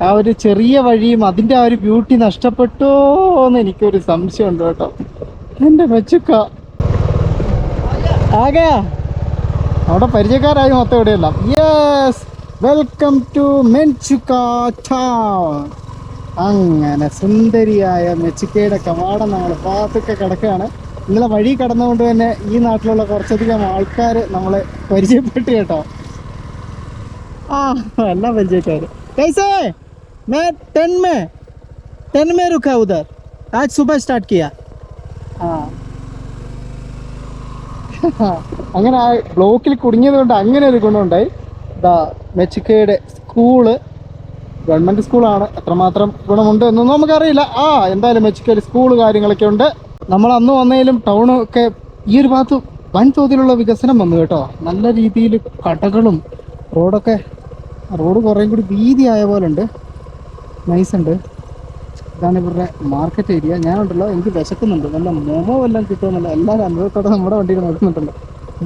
ആ ഒരു ചെറിയ വഴിയും അതിൻ്റെ ആ ഒരു ബ്യൂട്ടി നഷ്ടപ്പെട്ടോ എന്ന് എനിക്കൊരു സംശയമുണ്ട് കേട്ടോ. എൻ്റെ മെച്ചുക്ക ആകെയാ അവിടെ പരിചയക്കാരായി മൊത്തം ഇവിടെയെല്ലാം. Yes, welcome to Mechuka town. അങ്ങനെ സുന്ദരിയായ മെച്ചിക്കയുടെ കവാടം നമ്മൾ ഭാഗത്തൊക്കെ കിടക്കുകയാണ്. ഇന്നലെ വഴി കടന്നുകൊണ്ട് തന്നെ ഈ നാട്ടിലുള്ള കുറച്ചധികം ആൾക്കാർ നമ്മളെ പരിചയപ്പെട്ടു കേട്ടോ. എല്ലാം പരിചയക്കാർ. कैसे मैं 10 में रुका उधर, आज सुबह स्टार्ट किया. അങ്ങനെ ആ ബ്ലോക്കിൽ കുടുങ്ങിയത് കൊണ്ട് അങ്ങനെ ഒരു ഗുണമുണ്ടായി. മെച്ചിക്കയുടെ സ്കൂള് ഗവൺമെൻറ് സ്കൂളാണ്. എത്രമാത്രം ഗുണമുണ്ട് എന്നൊന്നും നമുക്കറിയില്ല. എന്തായാലും മെച്ചിക്കയിൽ സ്കൂള് കാര്യങ്ങളൊക്കെ ഉണ്ട്. നമ്മൾ അന്ന് വന്നതിലും ടൗണൊക്കെ ഈ ഒരു ഭാഗത്ത് വൻതോതിലുള്ള വികസനം വന്നു കേട്ടോ. നല്ല രീതിയിൽ കടകളും റോഡ് കുറേ കൂടി വീതിയായ പോലെ ഉണ്ട്. നൈസുണ്ട്. ഇതാണ് ഇവരുടെ മാർക്കറ്റ് ഏരിയ. ഞാനുണ്ടല്ലോ എനിക്ക് വിശക്കുന്നുണ്ട്. നല്ല മൊമോ വല്ലതും കിട്ടുമെന്നുള്ള എല്ലാവരും അനുഭവത്തോടെ നമ്മുടെ വണ്ടിയിൽ നോക്കുന്നുണ്ടല്ലോ.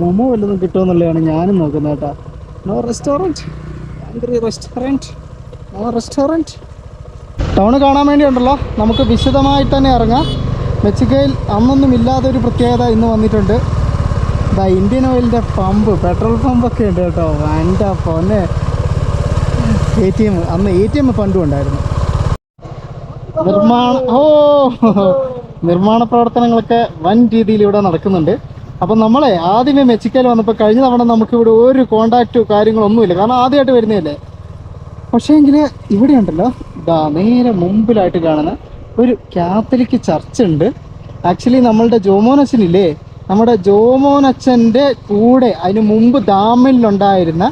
മൊമോ വല്ലതും കിട്ടുമെന്നുള്ളതാണ് ഞാനും നോക്കുന്നത് കേട്ടോ. No restaurant, restaurant. ടൗണ് കാണാൻ വേണ്ടിയുണ്ടല്ലോ നമുക്ക് വിശദമായി തന്നെ ഇറങ്ങാം. മെച്ചിക്കയിൽ അന്നൊന്നും ഇല്ലാത്തൊരു പ്രത്യേകത ഇന്ന് വന്നിട്ടുണ്ട്. ഇന്ത്യൻ ഓയിലിൻ്റെ പമ്പ്, പെട്രോൾ പമ്പൊക്കെ ഉണ്ട് കേട്ടോ. എൻ്റെ പൊന്നെ, ATM, അന്ന് ATM പണ്ടും ഉണ്ടായിരുന്നു. നിർമ്മാണ പ്രവർത്തനങ്ങളൊക്കെ വൻ രീതിയിൽ ഇവിടെ നടക്കുന്നുണ്ട്. അപ്പം നമ്മളെ ആദ്യമേ മെച്ചിക്കയിൽ വന്നപ്പോൾ കഴിഞ്ഞ തവണ നമുക്കിവിടെ ഒരു കോണ്ടാക്റ്റോ കാര്യങ്ങളൊന്നുമില്ല, കാരണം ആദ്യമായിട്ട് വരുന്നതല്ലേ. പക്ഷേ എങ്കിൽ ഇവിടെ ഉണ്ടല്ലോ നേരെ മുമ്പിലായിട്ട് കാണുന്ന ഒരു കാത്തലിക് ചർച്ച് ഉണ്ട്. ആക്ച്വലി നമ്മളുടെ ജോമോനച്ചനില്ലേ, നമ്മുടെ ജോമോൻ അച്ഛൻ്റെ കൂടെ അതിന് മുമ്പ് ദാമിലുണ്ടായിരുന്ന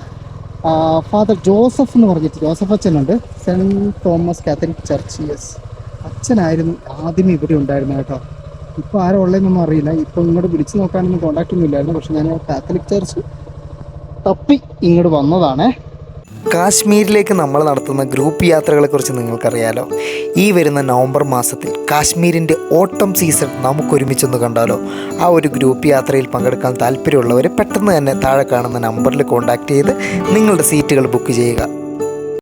ഫാദർ ജോസഫ് എന്ന് പറഞ്ഞിട്ട് ജോസഫ് അച്ഛനുണ്ട്, saint Thomas catholic church. Yes, അച്ഛനായിരുന്നു ആദ്യമേ ഇവിടെ ഉണ്ടായിരുന്നത് കേട്ടോ. ഇപ്പോൾ ആരോ ഉള്ളതെന്നൊന്നും അറിയില്ല. ഇപ്പോൾ ഇങ്ങോട്ട് വിളിച്ച് നോക്കാനൊന്നും കോൺടാക്റ്റ് ഒന്നും ഇല്ലായിരുന്നു. പക്ഷെ ഞാൻ കാത്തലിക് ചർച്ച് തപ്പി ഇങ്ങോട്ട് വന്നതാണേ. കാശ്മീരിലേക്ക് നമ്മൾ നടത്തുന്ന ഗ്രൂപ്പ് യാത്രകളെക്കുറിച്ച് നിങ്ങൾക്കറിയാലോ. ഈ വരുന്ന നവംബർ മാസത്തിൽ കാശ്മീരിൻ്റെ ഓട്ടം സീസൺ നമുക്കൊരുമിച്ചൊന്ന് കണ്ടാലോ. ആ ഒരു ഗ്രൂപ്പ് യാത്രയിൽ പങ്കെടുക്കാൻ താല്പര്യമുള്ളവർ പെട്ടെന്ന് തന്നെ താഴെ കാണുന്ന നമ്പറിൽ കോൺടാക്റ്റ് ചെയ്ത് നിങ്ങളുടെ സീറ്റുകൾ ബുക്ക് ചെയ്യുക.